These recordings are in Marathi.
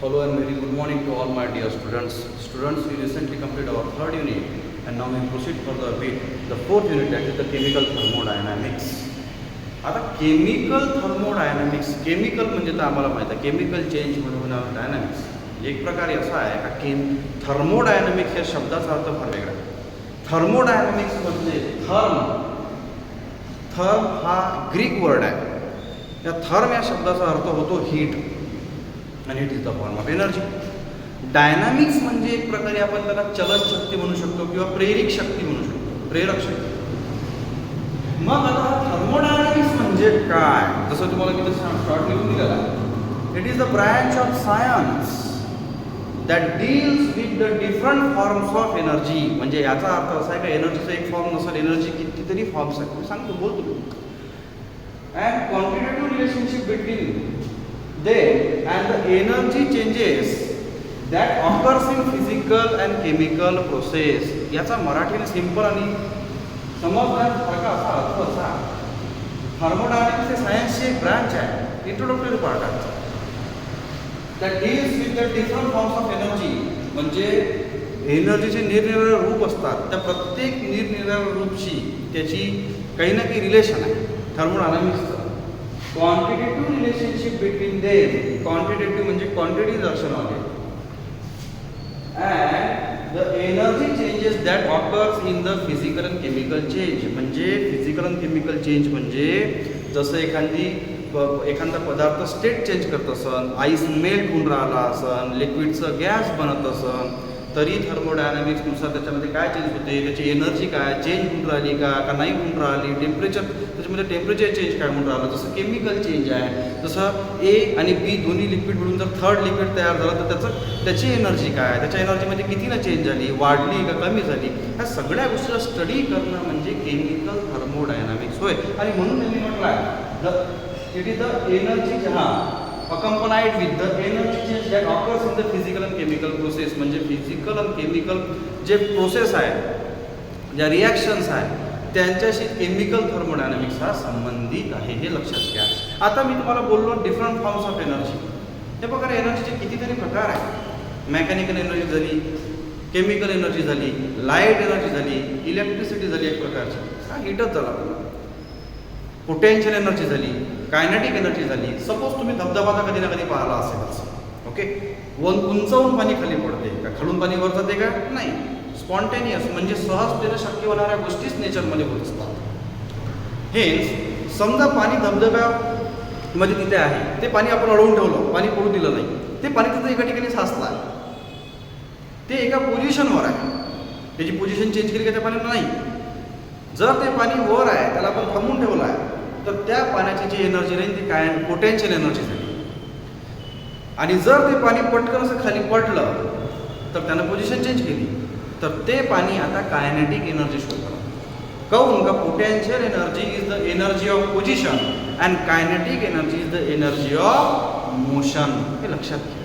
Hello and very good morning to all my dear students. Students, we recently completed our third unit and now we proceed further with the fourth unit, that is the chemical thermodynamics. आता केमिकल थर्मोडायनामिक्स, केमिकल म्हणजे तर आम्हाला माहिती आहे केमिकल चेंज म्हणून डायनामिक्स एक प्रकारे असा आहे का थर्मोडायनामिक्स या शब्दाचा अर्थ फार वेगळा आहे. थर्मोडायनामिक्स म्हणजे थर्म हा ग्रीक वर्ड आहे. या थर्म या शब्दाचा अर्थ होतो हीट आणि it is the form of energy. Dynamics म्हणजे एक प्रकारे आपण त्याला चलन शक्ती म्हणू शकतो किंवा प्रेरक शक्ती म्हणू शकतो, प्रेरक शक्ती. मग आता थर्मोडायनामिक्स म्हणजे काय, जसं तुम्हाला मी शॉर्ट लिहून दिलेला आहे. It is the branch of science that deals with the different forms of energy. म्हणजे याचा अर्थ असा आहे का एनर्जीचा एक फॉर्म नसेल, एनर्जी कितीतरी फॉर्म्स आहेत. मी सांगतो, बोलतो. And quantitative relationship between them and the energy changes that occurs in physical and chemical process. याचा मराठीने सिंपल आणि समजण्यासारखा असा अर्थ असा, थर्मोडायनामिक्स हे सायन्सची एक ब्रांच आहे, इंट्रोडक्टरी पार्ट आहे, that deals with the different forms of energy. म्हणजे एनर्जीचे निरनिराळे रूप असतात, त्या प्रत्येक निरनिराळ्या रूपशी त्याची काही ना काही रिलेशन आहे. थर्मोडायनामिक्सचं quantitative relationship between them, quantitative म्हणजे क्वांटिटी दर्शवते, and the energy changes that occurs in the physical and chemical change. म्हणजे फिजिकल अँड केमिकल चेंज म्हणजे जसं एखादा पदार्थ स्टेट चेंज करत असन, आईस मेल्ट होऊन राहिला असन, लिक्विडचं गॅस बनत असन, तरी थर्मोडायनामिक्सनुसार त्याच्यामध्ये काय चेंज होते, त्याची एनर्जी काय चेंज होऊन राहिली का नाही होऊन राहिली, टेम्परेचर त्याच्यामध्ये टेम्परेचर चेंज काय होऊन राहिलं. जसं केमिकल चेंज आहे, जसं ए आणि बी दोन्ही लिक्विड मिळून जर थर्ड लिक्विड तयार झालं तर त्याची एनर्जी काय, त्याच्या एनर्जीमध्ये कितीनं चेंज झाली, वाढली का कमी झाली, ह्या सगळ्या गोष्टीला स्टडी करणं म्हणजे केमिकल थर्मोडायनामिक्स होय. आणि म्हणून त्यांनी म्हटलं आहे it is the energy accompanied with the energy change that occurs in the physical and chemical process. म्हणजे फिजिकल आणि केमिकल जे प्रोसेस आहे, ज्या रिॲक्शन्स आहे, त्यांच्याशी केमिकल थर्मोडायनामिक्स हा संबंधित आहे, हे लक्षात घ्या. आता मी तुम्हाला बोललो डिफरंट फॉर्म्स ऑफ एनर्जी. हे बघा, एनर्जीचे कितीतरी प्रकार आहे. मेकॅनिकल एनर्जी झाली, केमिकल एनर्जी झाली, लाईट एनर्जी झाली, इलेक्ट्रिसिटी झाली एक प्रकारची, हा हीटच झाला. पोटेन्शियल एनर्जी झाली, कायनेटिक एनर्जी झाली. सपोज तुम्ही धबधबा कधी ना कधी पाहिला असेलच, ओके. उंचावून पाणी खाली पडते का, खालून पाणी वर जाते का, नाही. स्पॉन्टेनियस म्हणजे सहजतेने शक्य होणाऱ्या गोष्टीच नेचरमध्ये होत असतात. हेच समजा पाणी धबधब्यामध्ये तिथे आहे, ते पाणी आपण अडवून ठेवलं, पाणी पडू दिलं नाही, ते पाणी तिथं एका ठिकाणी साचलं आहे, ते एका पोझिशनवर आहे, त्याची पोझिशन चेंज केली का त्या पाण्याला नाही. जर ते पाणी वर आहे, त्याला आपण थांबून ठेवलं आहे, तर त्या पाण्याची जी एनर्जी राहील ती काय पोटेन्शियल एनर्जी झाली. आणि जर ते पाणी पटकन असं खाली पडलं तर त्यानं पोझिशन चेंज केली, तर ते पाणी आता कायनेटिक एनर्जी शोधतं. काऊन का potential energy is the energy of position and kinetic energy is the energy of motion. हे लक्षात घ्या.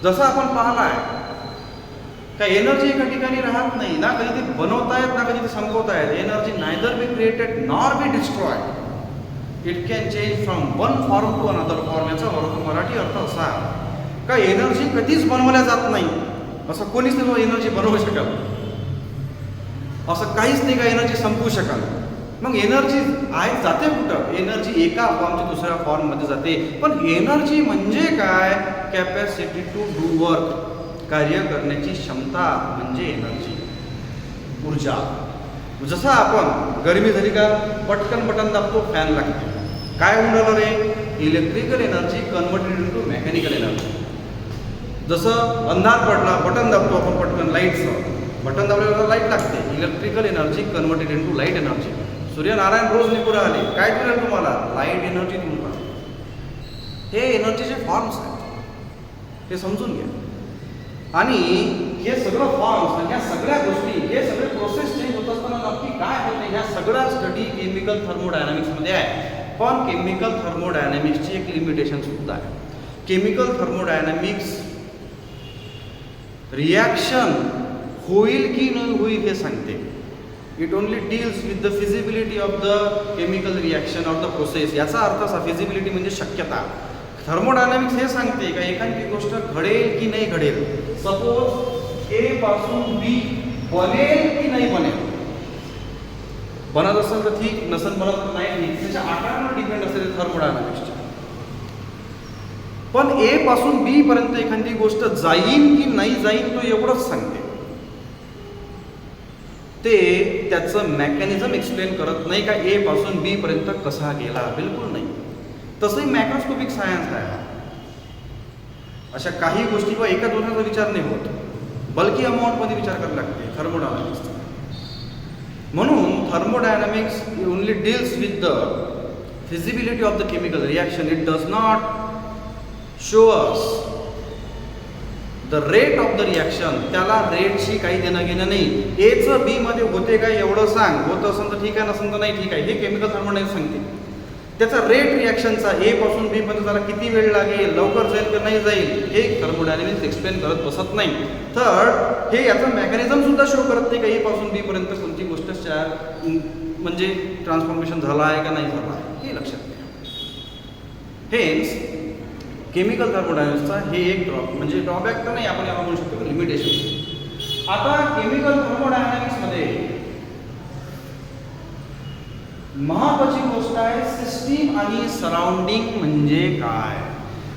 जसं आपण पाहिलं आहे का एनर्जी एका ठिकाणी राहत नाही ना, कधी ती बनवता येत ना कधी ती संपवता येत. Energy neither be created nor be destroyed, it can change from one form to another form. याचा मराठी अर्थ असा का एनर्जी कधीच बनवल्या जात नाही, असं कोणीच नाही एनर्जी बनवू शकाल, असं काहीच नाही का एनर्जी संपवू शकाल. मग एनर्जी आहे जाते कुठं, एनर्जी एका फॉर्मची दुसऱ्या फॉर्ममध्ये जाते. पण एनर्जी म्हणजे काय, कॅपॅसिटी टू डू वर्क, कार्य करण्याची क्षमता म्हणजे एनर्जी, ऊर्जा. जसं आपण गरमी झाली का पटकन बटन दाबतो, फॅन लागते, काय होऊन राहिलं रे, electrical energy converted into mechanical energy. जसं अंधार पडला, बटन दाबतो आपण पटकन, लाईटचं बटन दाबल्यावर लाईट लागते, electrical energy converted into light energy. Suryanarayan रोज निघून आले, काय दिलं तुम्हाला, लाईट एनर्जी देऊन राहिले. हे एनर्जीचे फॉर्म्स आहेत, हे समजून घ्या. आणि हे सगळं फॉर्म्स, ह्या सगळ्या गोष्टी, हे सगळे प्रोसेस चेंज होत असताना नक्की काय होते, ह्या सगळ्या स्टडी केमिकल थर्मोडायनामिक्समध्ये आहे. पण केमिकल थर्मोडायनामिक्सची एक लिमिटेशन सुद्धा आहे. केमिकल थर्मोडायनामिक्स रिॲक्शन होईल की नाही होईल हे सांगते. It only deals with the feasibility of the chemical reaction of the process. याचा अर्थ असा, फिजिबिलिटी म्हणजे शक्यता. थर्मोडायनामिक्स हे सांगते का एखादी गोष्ट घडेल की नाही घडेल. सपोज ए पासून बी बनेल की नाही बनेल. बनत असेल तर ठीक, नसेल बनत तर नाही ठीक. त्याच्या आकारावर डिपेंड असते ते थर्मोडायनामिक्सच्या. पण ए पासून बी पर्यंत एखादी गोष्ट जाईन की नाही जाईन तो एवढंच सांगते. ते त्याचं मेकॅनिझम एक्सप्लेन करत नाही का ए पासून बी पर्यंत कसा गेला. बिलकुल नाही. तसंही मॅक्रोस्कोपिक सायन्स आहे. अशा काही गोष्टी किंवा एका दोनाचा विचार नाही होत, बल्कि अमाऊंटमध्ये विचार करायला लागते थर्मोडायनामिक्सचा. म्हणून thermodynamics only deals with the feasibility of the chemical reaction. It does not show us the rate of the reaction. त्याला रेटशी काही देणं घेणं नाही. एचं बी मध्ये होते काय एवढं सांग, होत असेल तर ठीक आहे, नसेल तर नाही ठीक आहे. हे केमिकल थर्मोडायनामिक्स सांगते. त्याचा रेट रिॲक्शनचा ए पासून बी पर्यंत त्याला किती वेळ लागेल, लवकर जाईल की नाही जाईल, हे थर्मोडायनामिक्स एक्सप्लेन करत बसत नाही. थर्ड, हे याचं मेकॅनिझम सुद्धा शो करत नाही का ए पासून बी पर्यंत कोणती गोष्ट म्हणजे ट्रान्सफॉर्मेशन झाला आहे का नाही झाला आहे, हे लक्षात घ्या. हेन्स केमिकल थर्मोडायनामिक्सचा हे एक म्हणजे ड्रॉबॅक तर नाही, आपण याला म्हणू शकतो लिमिटेशन. आता केमिकल थर्मोडायनामिक्समध्ये महत्वाची गोष्ट आहे सिस्टीम आणि सराउंडिंग म्हणजे काय.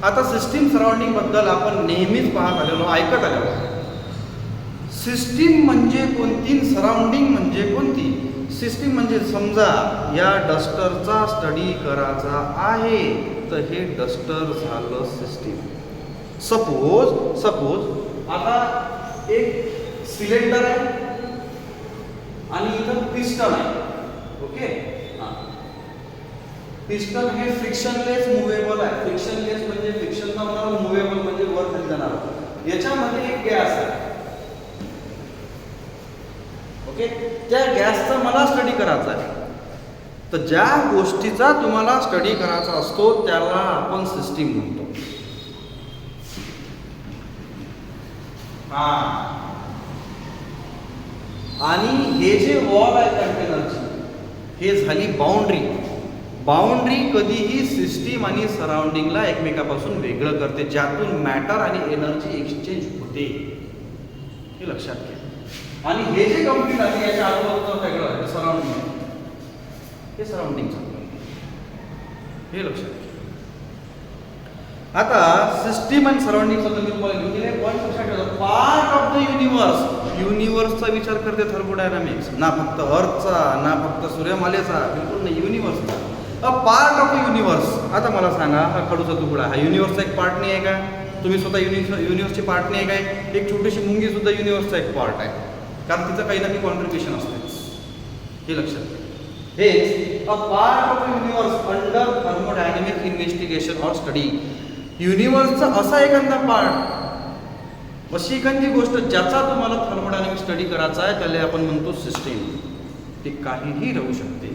आता सिस्टीम सराउंडिंग बद्दल आपण नेहमीच पाहत आलेलो, ऐकत आलेलो. सिस्टीम म्हणजे कोणती, सराउंडिंग म्हणजे कोणती. सिस्टीम म्हणजे समजा या डस्टरचा स्टडी करायचा आहे तर हे डस्टर झालं सिस्टीम. सपोज आता एक सिलेंडर आहे आणि इथं पिस्टन आहे. ओके, पिस्टन हे फ्रिक्शनलेस मुव्हेबल आहे. फ्रिक्शनलेस म्हणजे फ्रिक्शन होणार, मुव्हेबल म्हणजे वर खाली जाणार. याच्यामध्ये एक गॅस आहे. ओके, त्या गॅसचा मला स्टडी करायचा आहे. तर ज्या गोष्टीचा तुम्हाला स्टडी करायचा असतो त्याला आपण सिस्टीम म्हणतो. आणि हे जे वॉल आहे कंटेनरची, हे झाली बाउंड्री. बाउंड्री कधीही सिस्टीम आणि सराउंडिंगला एकमेकापासून वेगळं करते, ज्यातून मॅटर आणि एनर्जी एक्सचेंज होते. हे लक्षात घ्या. आणि हे जे कंप्लीट आहे याच्या आजूबाजूचं वेगळं आहे सराउंडिंग आहे, हे सराउंडिंगचं. हे लक्षात घ्या. आता सिस्टीम आणि सराउंडिंग बद्दल मी तुम्हाला लिहून दिले. पॉईंट लक्षात ठेवा. Part of the universe. युनिवर्सचा विचार करते थर्मोडायनामिक्स. ना फक्त अर्थचा, ना फक्त सूर्यमालेचा, बिलकुल नाही, युनिवर्सचा. A part of the universe. आता मला सांगा, हा खडूचा तुकडा हा युनिवर्सचा एक पार्ट नाही आहे का. तुम्ही स्वतः युनिवर्सची पार्ट नाही आहे काय. एक छोटीशी मुंगी सुद्धा युनिवर्सचा एक पार्ट आहे, कारण तिचं काही ना काही कॉन्ट्रीब्युशन असते. हे लक्षात घ्या. हेच a part of the universe under thermodynamic investigation or study. युनिवर्सचा असा एखादा पार्ट, अशी एखादी गोष्ट ज्याचा तुम्हाला थर्मोडायनामिक स्टडी करायचा आहे त्याला आपण म्हणतो सिस्टीम. ते काहीही राहू शकते.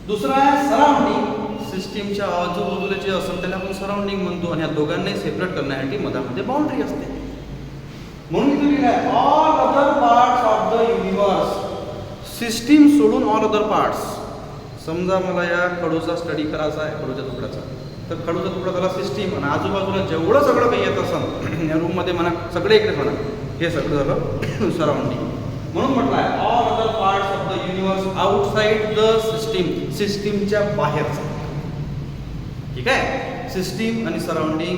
दुसरा आहे सराउंडिंग. सिस्टीमच्या आजूबाजूला जे असेल त्याला आपण सराउंडिंग म्हणतो. आणि या दोघांनाही सेपरेट करण्यासाठी मधामध्ये बाउंड्री असते. म्हणून इथे लिहिलं आहे all other parts of the universe. System सोडून ऑल अदर पार्ट्स. समजा मला या खडूचा स्टडी करायचा आहे, खडूच्या तुकड्याचा, तर खडूचा तुकडा झाला सिस्टीम. आणि आजूबाजूला जेवढं सगळं काही येत असेल या रूममध्ये म्हणा, सगळे इकडे म्हणा, हे सगळं झालं सराउंडिंग. म्हणून म्हटलं आहे all other parts of the universe outside the system. सिस्टीमच्या बाहेरचा. ठीक आहे. सिस्टीम आणि सराउंडिंग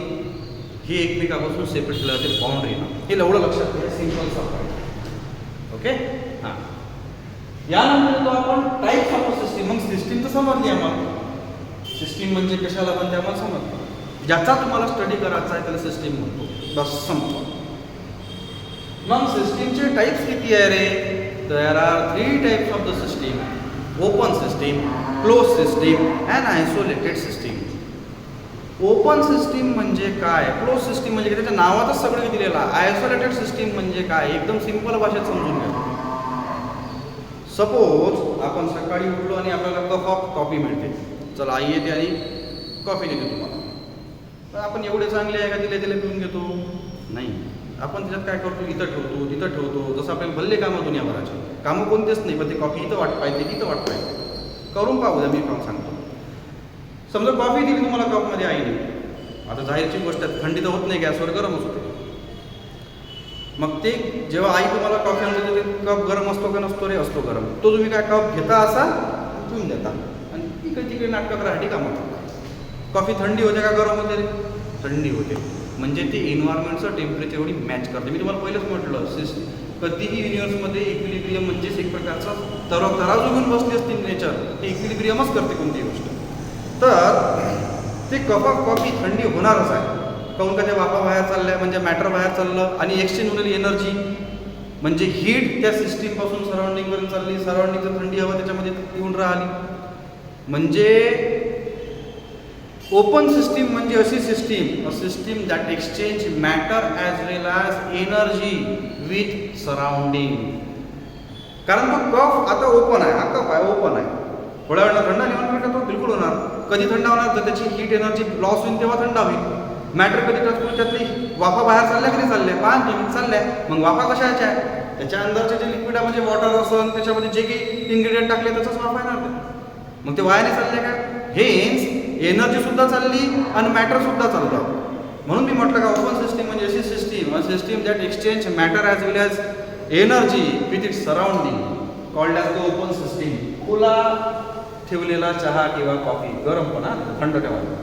हे एकमेकापासून सेपरेट केलं जाते बाउंड्रीनं. हे एवढं लक्षात घ्या, सिंपल सापड. ओके, हां. यानंतर तो आपण टाईप्स ऑफ सिस्टीम. मग सिस्टीम तर समजली आम्हाला. सिस्टीम म्हणजे कशाला बनते आम्हाला समजलं. ज्याचा तुम्हाला स्टडी करायचा आहे त्याला सिस्टीम म्हणतो. बस संपलं. मग सिस्टीमचे टाईप्स किती आहे रे. There are 3 types of the system. Open system, close system and isolated system. Open system म्हणजे काय, क्लोज सिस्टीम म्हणजे काय, त्याच्या नावातच सगळं दिलेलं आहे. आयसोलेटेड सिस्टीम म्हणजे काय, एकदम सिंपल भाषेत समजून घ्या. सपोज आपण सकाळी उठलो आणि आपल्याला कप ऑफ कॉफी मिळते. चला आई येते आणि कॉफी देते तुम्हाला. तर आपण एवढे चांगले आहे का दिले पिऊन घेतो. नाही, आपण त्याच्यात काय करतो, इथं ठेवतो, तिथं ठेवतो. जसं आपल्याला भल्ले कामं दुनियाभराचे कामं कोणतेच नाही, पण ते कॉफी इथं वाट पाहिजे, तिथं वाट पाहिजे. करून पाहू द्या, मी काम सांगतो. समजा कॉफी दिली तुम्हाला कपमध्ये आईने, आता जाहीरची गोष्ट आहे, थंडी तर होत नाही, गॅसवर गरमच होते. मग ते जेव्हा आई तुम्हाला कॉफी आणते ते कप गरम असतो का नसतो रे? असतो गरम. तो तुम्ही काय कप घेता असा पिऊन देता आणि तिकडे तिकडे नाटकं करायसाठी कामात होता. कॉफी थंडी होते का गरम होते रे? थंडी होते. म्हणजे ते एन्व्हायरमेंटचं टेम्परेचर एवढी मॅच करते. मी तुम्हाला पहिलंच म्हटलं, कधीही युनिवर्समध्ये इक्विलिब्रियम म्हणजेच एक प्रकारचा तराजू घेऊन बसली असते नेचर, ते इक्विलिब्रियमच करते कोणतीही गोष्ट. तर ते कॉफी थंडी होणारच आहे. काहून का त्या वाफा बाहेर चालल्या, म्हणजे मॅटर बाहेर चाललं आणि एक्सचेंज होणारी एनर्जी म्हणजे हीट त्या सिस्टीमपासून सराउंडिंगपर्यंत चालली, सराउंडिंगचं थंडी हवा त्याच्यामध्ये येऊन राहिली. म्हणजे ओपन सिस्टीम म्हणजे अशी system, a system that exchange matter as well as energy with surrounding. कारण तो कफ आता ओपन आहे, हा कप आहे ओपन आहे, थोड्या वेळानं थंड निर्माण करतो, तो बिलकुल होणार. कधी थंड होणार? तर त्याची हीट एनर्जी लॉस होईल तेव्हा थंड होईल. मॅटर कधी ट्रान्सपोर्ट त्यातली वाफा बाहेर चालल्या कधी चालल्या, पाहा तुम्ही चालल्या, मग वाफा कशाच्या आहे? त्याच्या अंदरचे जे लिक्विड आहे म्हणजे वॉटर असेल, त्याच्यामध्ये जे काही इन्ग्रेडियंट टाकले त्याचाच वाफा येणार ते. मग ते वायाने चालले का? हेच एनर्जी सुद्धा चालली आणि मॅटर सुद्धा चाललं. म्हणून मी म्हटलं का ओपन सिस्टीम म्हणजे अशी system, a system that exchange matter as well as energy with its surrounding called as the open system. खुला ठेवलेला चहा किंवा कॉफी गरम पण थंड ठेवायला.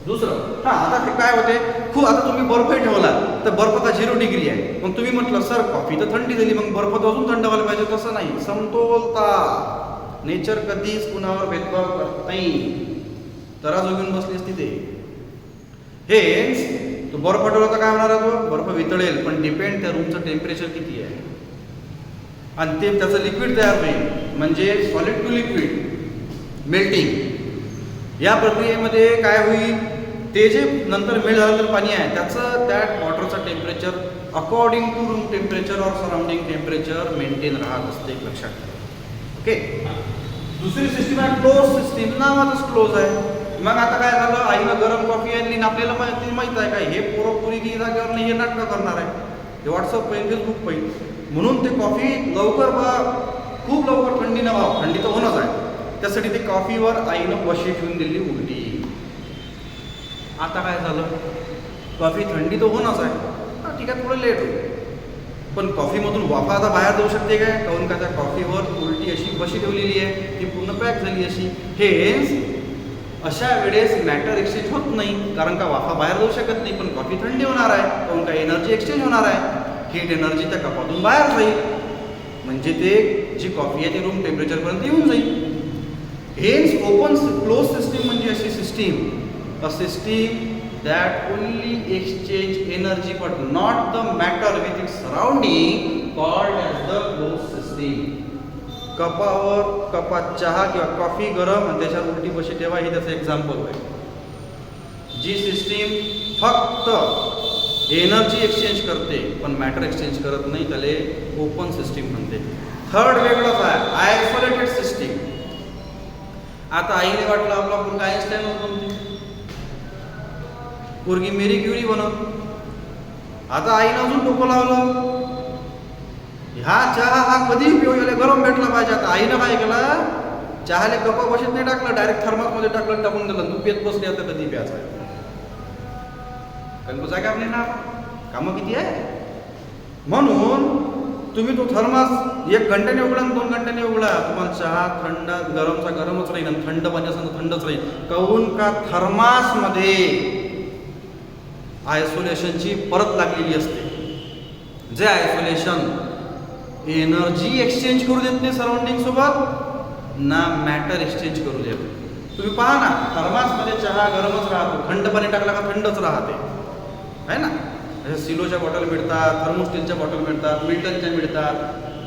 दुसरं आता ते काय होते, खूप आता तुम्ही बर्फही ठेवला तर बर्फ का 0 डिग्री आहे. मग तुम्ही म्हटलं सर कॉफी तर थंडी झाली, मग बर्फ तर अजून थंड व्हायला पाहिजे. तसं नाही, समतोलता. नेचर कधीच कुणावर भेदभाव करत नाही. तराजू घेऊन बसली असती ते. हेच तो बर्फ ठेवला तर काय होणार आहे? तो बर्फ वितळेल, पण डिपेंड त्या रूमचं टेम्परेचर किती आहे आणि ते त्याचं लिक्विड तयार होईल, म्हणजे सॉलिड टू लिक्विड मेल्टिंग. या प्रक्रियेमध्ये काय होईल, ते जे नंतर मेल्ट झालेलं पाणी आहे त्याचं त्या वॉटरचं temperature according to room temperature और सराउंडिंग टेम्परेचर मेंटेन राहत असते, एक लक्षात ठेवा. ओके. दुसरी सिस्टीम आहे क्लोज सिस्टीम, नावातच क्लोज आहे. मग आता काय झालं, आईनं गरम कॉफी आणली, आपल्याला माहित आहे काय हे पुरी की जागेवर नाही, हे नाटकं करणार आहे, हे व्हॉट्सअप पाहिजे, फेसबुक पाहिजे, म्हणून ते कॉफी लवकर खूप लवकर थंडी न व्हावं, थंडी तर होणंच आहे, त्यासाठी ते कॉफीवर आईनं वशी ठेवून दिली उलटी. आता काय झालं, कॉफी थंडी तर होणंच आहे, ठीक आहे थोडं लेट होईल, पण कॉफीमधून वाफा आता बाहेर जाऊ शकते काय? काहून का त्या कॉफीवर उलटी अशी वशी ठेवलेली आहे, ती पूर्ण पॅक झाली अशी. हेच अशा वेळेस मॅटर एक्सचेंज होत नाही, कारण का वाफा बाहेर जाऊ शकत नाही, पण कॉफी थंडी होणार आहे, काहून का एनर्जी एक्सचेंज होणार आहे, हीट एनर्जी त्या कपातून बाहेर जाईल, म्हणजे ते जी कॉफी आहे ती रूम टेम्परेचरपर्यंत येऊन जाईल. हेच ओपन क्लोज सिस्टीम म्हणजे अशी system, a system that only exchange energy but not the matter with its surrounding called as the closed system. कपात चहा किंवा कॉफी गरम आणि त्याच्यावर उलटी बशी ठेवा, हे त्याचं एक्झाम्पल आहे. जी सिस्टीम फक्त एनर्जी एक्सचेंज करते पण मॅटर एक्सचेंज करत नाही, त्याला ओपन सिस्टीम म्हणते. थर्ड वेगळंच आहे, आयसोलेटेड सिस्टीम. आता आईने वाटलं आपला मुलगा आईन्स्टाईन होतो, पोरगी मेरी क्युरी बनव. आता आईनं अजून डोकं लावलं, हा चहा हा कधी पिऊला गरम भेटला पाहिजे. आता आईनं काय केलं, चहाला कपा बशीत नाही टाकलं, डायरेक्ट थर्मासमध्ये टाकलं, टाकून दिलं, तू पेत बसली, आता कधी प्यायचा आहे. कारण जागा आपली ना कामं किती आहे, म्हणून तुम्ही तो थर्मास 1 घंट्याने उघडा 2 घंट्याने उघडा, तुम्हाला चहा थंड गरमचा गरमच राहील आणि थंड पाणी असेल तर थंडच राहील. काहून का थर्मासमध्ये आयसोलेशनची परत लागलेली असते, जे आयसोलेशन एनर्जी एक्सचेंज करू देत नाही सराउंडिंग सोबत, ना मॅटर एक्सचेंज करू देत. तुम्ही पहा ना, थर्मासमध्ये चहा गरमच राहतो, थंड पाणी टाकला का थंडच राहते, आहे ना. सिलोच्या बॉटल मिळतात, थर्मोस्टीलच्या बॉटल मिळतात, मिल्टनच्या मिळतात.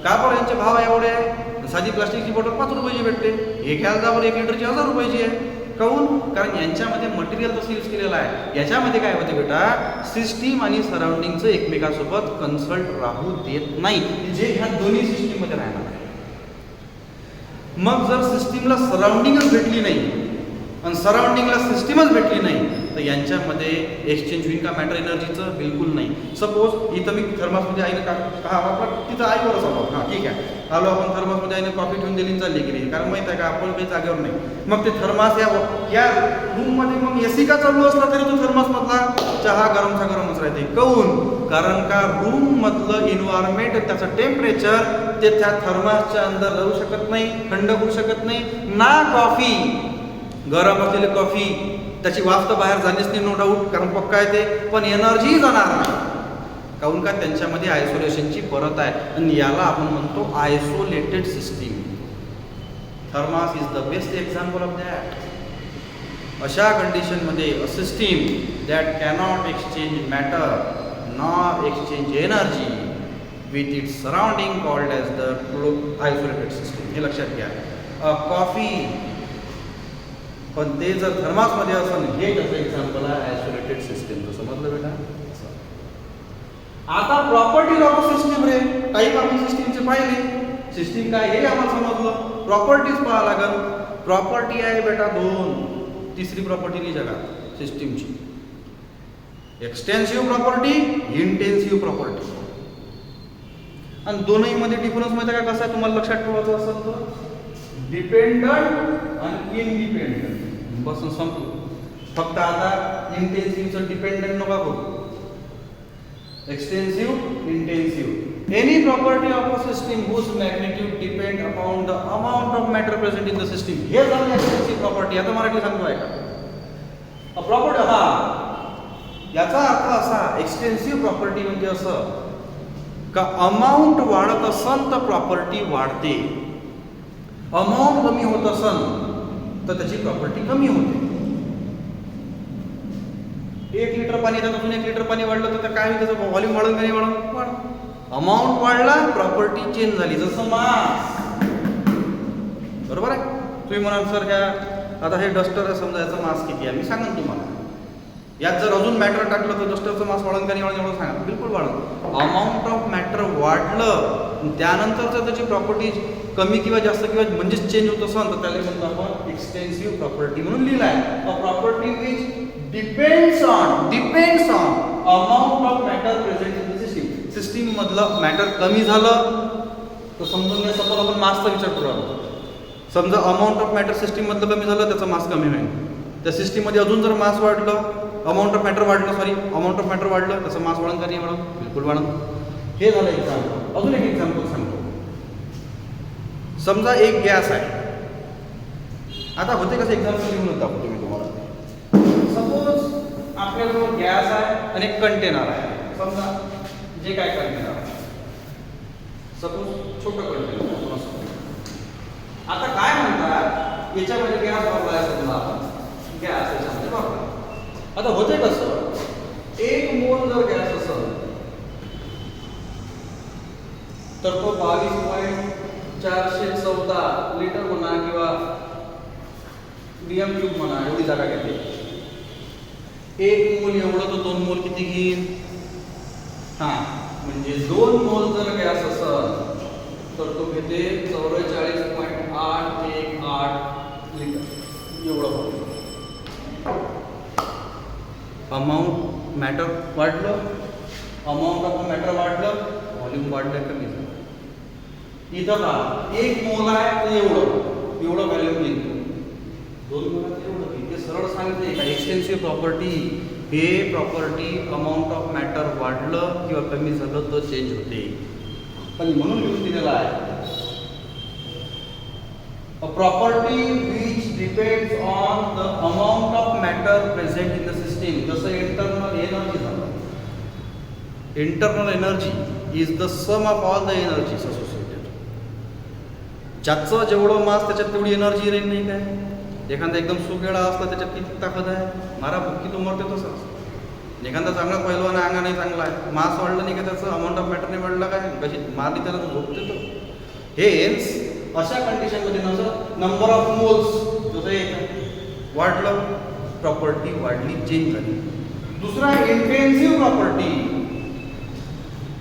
का बरं यांचे भाव एवढे आहे? साधी प्लास्टिकची बॉटल 5 रुपयाची भेटते, हे घ्यायला जावर 1 लिटरची 1000 रुपयाची आहे. काहून? कारण यांच्यामध्ये मटेरियल तसं यूज केलेलं आहे. याच्यामध्ये काय होते बेटा, सिस्टीम आणि सराउंडिंगचं एकमेकांसोबत कन्सल्ट राहू देत नाही, जे ह्या दोन्ही सिस्टीममध्ये राहणार आहे. मग जर सिस्टीमला सराउंडिंगच भेटली नाही आणि सराउंडिंगला सिस्टीमच भेटली नाही, तर यांच्यामध्ये एक्सचेंज होईल का मॅटर एनर्जीचं? बिलकुल नाही. सपोज इथं मी थर्मासमध्ये आईनं का वापरा तिथं आईवरच आलो, हां ठीक आहे, आलो आपण थर्मासमध्ये आईनं कॉफी ठेवून दिली चालली गेली, कारण माहीत आहे का आपण काही जागेवर नाही. मग ते थर्मास या रूममध्ये मग एसी का चालू असला तरी तो थर्मासमधला चहा गरमचा गरमच राहते. काऊन? कारण का रूममधलं इन्व्हायरमेंट, त्याचं टेम्परेचर ते त्या थर्मासच्या अंदर राहू शकत नाही, थंड होऊ शकत नाही ना. कॉफी गरम असलेली कॉफी त्याची वाफ तर बाहेर झालीच नाही, नो डाऊट, कारण पक्का आहे ते, पण एनर्जी जाणार नाही. काऊन का? त्यांच्यामध्ये आयसोलेशनची परत आहे, आणि याला आपण म्हणतो isolated system. Thermos is the best example of that. अशा कंडिशनमध्ये a system that cannot exchange matter nor exchange energy with its surrounding called as the isolated system. हे लक्षात घ्या. कॉफी, पण ते जर थर्मासमध्ये असेल, हे त्याचं एक्झाम्पल आहे आयसोलेटेड सिस्टीमचं. समजलं बेटा? आता property of system ray, type आपण सिस्टीमचे पाहिले. सिस्टीम काय हे आम्हाला समजलं, प्रॉपर्टीज पाहा लागल. प्रॉपर्टी आहे बेटा दोन. तिसरी प्रॉपर्टी नाही जगात सिस्टीमची, एक्सटेन्सिव्ह प्रॉपर्टी, इंटेन्सिव्ह प्रॉपर्टी. आणि दोन्ही मध्ये डिफरन्स माहिती आहे का कसा आहे? तुम्हाला लक्षात ठेवायचं असेल तर डिपेंडंट आणि इनडिपेंडंट. बसून संपलो. फक्त आता इंटेन्सिव्हचं डिपेंडंट नका करू, extensive, intensive. Any property of a system whose magnitude depend upon the amount of matter present in the system. हे झालं एक्सटेन्सिव्ह प्रॉपर्टी. आता मराठी सांगतो आहे का? प्रॉपर्टी, हा याचा अर्थ असा, एक्सटेन्सिव्ह प्रॉपर्टी म्हणजे असं का अमाऊंट वाढत असन तर प्रॉपर्टी वाढते, अमाऊंट कमी होत असन तर त्याची प्रॉपर्टी कमी होते. 1 लिटर पाणी त्यात अजून 1 लिटर पाणी वाढलं तर काय त्याचं व्हॉल्यूम वाढून का नाही वाढ? अमाऊंट वाढला, प्रॉपर्टी चेंज झाली. जसं मास, बरोबर आहे. तुम्ही म्हणाल सर ह्या आता हे डस्टर आहे, समजा याचा मास किती आहे? मी सांगेन तुम्हाला. यात जर अजून मॅटर टाकलं तर डस्टरचं मास वाढून का नाही वाढून एवढं सांगा. बिलकुल वाढून. अमाऊंट ऑफ मॅटर वाढलं, त्यानंतरचं त्याची प्रॉपर्टी कमी किंवा जास्त किंवा म्हणजेच चेंज होत असेल तर त्याला म्हणतो आपण एक्सटेन्सिव्ह प्रॉपर्टी म्हणून लिहिलं आहे. अ property which depends on amount of matter present in the system. System मधलं मॅटर कमी झालं तर समजून घ्या, सपोज आपण मासचा विचार करू आहोत. समजा अमाऊंट ऑफ मॅटर सिस्टीम मधलं कमी झालं, त्याचा मास कमी होईल. त्या सिस्टीममध्ये अजून जर मास वाढलं, अमाऊंट ऑफ मॅटर वाढलं, अमाऊंट ऑफ मॅटर वाढलं, त्याचं मास वाढून का नाही वाढून? बिलकुल वाढून. हे झालं एक्झाम्पल. अजून एक एक्झाम्पल सांगतो. समजा एक गॅस आहे. आता होते कसं एक्झाम्पल लिहून दाखवतो मी तुम्हाला. सपोज आपल्याजवळ गॅस आहे आणि एक कंटेनर आहे. समजा जे काय कंटेनर आहे, सपोज छोटं कंटेनर. आता काय म्हणतात, याच्यामध्ये गॅस वापरायला समजा आपण गॅस याच्यामध्ये वापरा. आता होते कसं, 1 मोल जर गॅस असेल तर तो 22.414 लिटर म्हणा किंवा DM क्यूब म्हणा, एवढी जागा घेते. 1 मोल एवढं तर 2 मोल किती घेईल? हा, म्हणजे 2 मोल जर गॅस असेल तर तो घेते 44.818 लिटर एवढं. अमाऊंट मॅटर वाढलं, अमाऊंट ऑफ मॅटर वाढलं, व्हॉल्यूम वाढलं, कमी झालं. इथं का 1 मोल आहे तर एवढं व्हॅल्यूम येईल. 2 मोलाचं एवढं येईल. ते सरळ सांगते का एक्सटेन्सिव्ह प्रॉपर्टी हे प्रॉपर्टी अमाऊंट ऑफ मॅटर वाढलं किंवा कमी झालं तर चेंज होते. पण म्हणून लिहून दिलेला आहे a property which depends on the amount of matter present in the system. जसं internal energy झालं. Internal energy is the sum of all the energies associated. ज्याचं जेवढं मास त्याच्यात तेवढी एनर्जी राहील नाही काय? एखादा एकदम सुगेळा असला त्याच्यात किती ताकद आहे? मारा भुक्की तो मरते तसंच. एखादा चांगला पैलवान आहे, अंगा नाही चांगला आहे, मास वाढलं नाही का त्याचं, अमाऊंट ऑफ मॅटर नाही वाढलं काय, कशी मारली त्याला तर झोपते तो. हेच अशा कंडिशनमध्ये नसं नंबर ऑफ मोल्स जसं एक वाढलं, प्रॉपर्टी वाढली, चेंज झाली. दुसरा intensive property.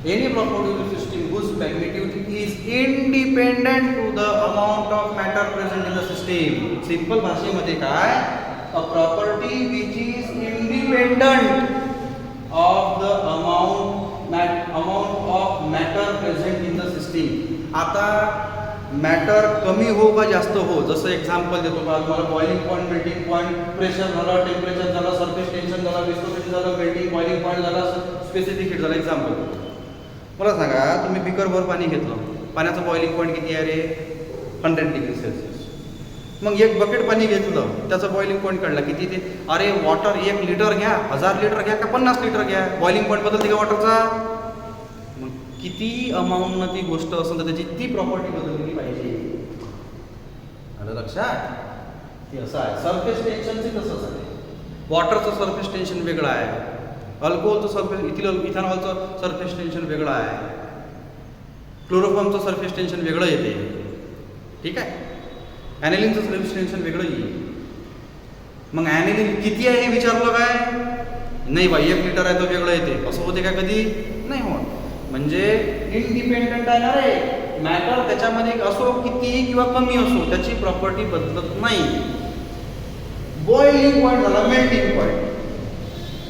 Any property system whose magnitude is independent to the amount of matter present in the system. Simple भाषेमध्ये काय, a property which is independent of the amount of matter present in the system. आता मॅटर कमी हो का जास्त हो, जसं एक्झाम्पल देतो का तुम्हाला, boiling point, melting point, pressure झालं, टेम्परेचर झालं, सरफेस टेन्शन झालं, विस्कोसिटी झालं, मेल्टिंग बॉइलिंग पॉईंट झाला, स्पेसिफिक हीट झालं. एक्झाम्पल मला सांगा, तुम्ही बिकरभर पाणी घेतलं, पाण्याचं बॉइलिंग पॉईंट किती आहे रे? 100 डिग्री सेल्सिअस. मग एक बकेट पाणी घेतलं, त्याचं बॉइलिंग पॉईंट काढला किती ते? अरे वॉटर 1 लिटर घ्या, 1000 लिटर घ्या का 50 लिटर घ्या, बॉइलिंग पॉईंट बदलते का वॉटरचा? मग किती अमाऊंटनं ती गोष्ट असेल तर त्याची ती प्रॉपर्टी बदलली पाहिजे. आलं लक्षात? ते असं आहे. सरफेस टेन्शनचे तसंच आहे. वॉटरचं सरफेस टेन्शन वेगळं आहे, अल्कोहोलचं सरफेस इथेनॉलचं सरफेस टेन्शन वेगळं आहे, क्लोरोफॉर्मचं सरफेस टेन्शन वेगळं येते. ठीक आहे. ॲनिलिनचं सरफेस टेन्शन वेगळं येईल. मग ॲनिलिन किती आहे हे विचारलं काय? नाही बाई 1 लिटर आहे तर वेगळं येते, असं होते का कधी? नाही होत. म्हणजे इंडिपेंडंट आहे ना रे मॅटर, त्याच्यामध्ये असो कितीही किंवा कमी असो त्याची प्रॉपर्टी बदलत नाही. बॉइलिंग पॉईंट झाला, मेल्टिंग पॉईंट.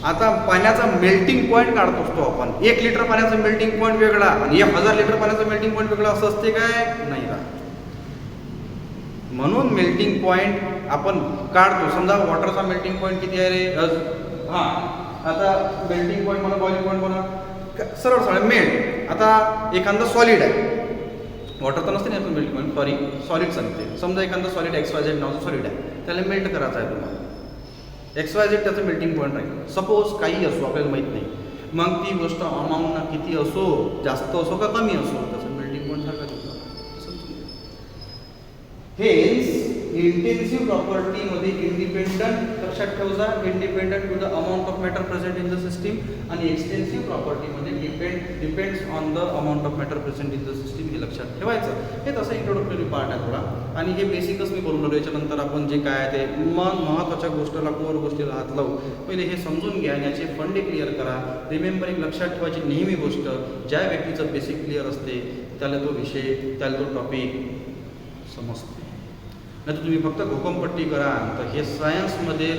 आता पाण्याचा मेल्टिंग पॉईंट काढत असतो आपण. 1 लिटर पाण्याचा मेल्टिंग पॉईंट वेगळा आणि 1000 लिटर पाण्याचा मेल्टिंग पॉईंट वेगळा, असं असते काय? नाही राहत. म्हणून मेल्टिंग पॉईंट आपण काढतो. समजा वॉटरचा मेल्टिंग पॉईंट किती आहे रे? हां, आता मेल्टिंग पॉईंट म्हणा, बॉइलिंग पॉईंट म्हणा, सरळ सरळ मेल्ट. आता एखादं सॉलिड आहे, वॉटर तर नसते ना आपण मेल्टिंग पॉईंट, सॉरी सॉलिड सांगते. समजा एखादं सॉलिड XYZ नावाचं सॉलिड आहे, त्याला मेल्ट करायचं आहे तुम्हाला. XYZ त्याचं मेल्टिंग पॉईंट राहील. सपोज काही असो, आपल्याला माहीत नाही. मग ती गोष्ट अमाऊंट किती असो, जास्त असो का कमी असो, त्याचं मेल्टिंग पॉईंट सारखं हेच इंटेन्सिव्ह प्रॉपर्टीमध्ये इंडिपेंडंट, लक्षात ठेवजा, independent to the amount of matter present in the system, आणि एक्सटेन्सिव्ह प्रॉपर्टीमध्ये depends on the amount of matter present in the system. हे लक्षात ठेवायचं. हे तसं इंट्रोडक्टरी पार्ट आहे थोडा, आणि हे बेसिकच मी बोलून राहिलो. याच्यानंतर आपण जे काय आहे ते मग महत्त्वाच्या गोष्टीला, कोर गोष्टीला हात लावू. पहिले हे समजून घ्या, याचे फंडे क्लिअर करा. रिमेंबर, एक लक्षात ठेवायची नेहमी गोष्ट, ज्या व्यक्तीचं बेसिक क्लिअर असते त्याला तो विषय, त्याला तो टॉपिक समजते. नाही तर तुम्ही फक्त घोकमपट्टी करा तर हे सायन्सच्या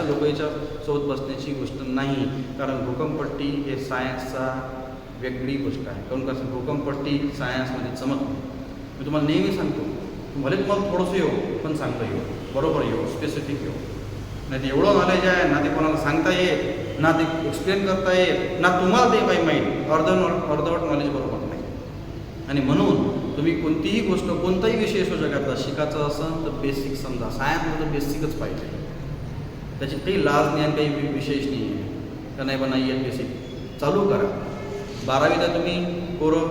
लोकांच्या सोबत बसण्याची गोष्ट नाही. कारण घोकमपट्टी हे सायन्सचा वेगळी गोष्ट आहे. कारण कसं घोकमपट्टी सायन्समध्ये जमत नाही. मी तुम्हाला नेहमी सांगतो, भले तुम्हाला थोडंसं येऊ पण सांगता येऊ, बरोबर येऊ, स्पेसिफिक येऊ. नाही ते एवढं नॉलेज आहे ना, ते कोणाला सांगता येत ना, ते एक्सप्लेन करता येत ना, तुम्हाला ते काही माहीत, अर्धवट नॉलेज बरोबर नाही. आणि म्हणून तुम्ही कोणतीही गोष्ट, कोणताही विषय असो जगातला शिकायचं असेल तर बेसिक समजा. सायन्समध्ये बेसिकच पाहिजे, त्याची काही लाज नाही आणि काही विशेष नाही आहे का नाही. पण नाही आहे बेसिक चालू करा. 12वीला तुम्ही पोरं,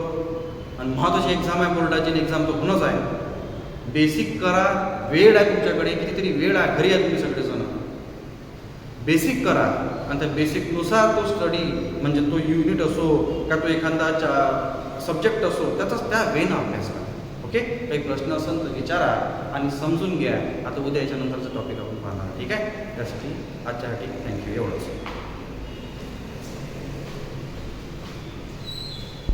आणि महत्त्वाची एक्झाम आहे बोर्डाची एक्झाम, तर होणंच आहे. बेसिक करा. वेळ आहे तुमच्याकडे, कितीतरी वेळ आहे, घरी आहे तुम्ही सगळेजण. बेसिक करा आणि त्या बेसिकनुसार तो स्टडी, म्हणजे तो युनिट असो का तो एखादा सब्जेक्ट असो, त्याचाच त्या वेनं अभ्यास करा. ओके. काही प्रश्न असेल तर विचारा आणि समजून घ्या. आता उद्या याच्यानंतरचं टॉपिक आपण पाहणार. ठीक आहे. त्यासाठी आजच्यासाठी थँक्यू. एवढंच.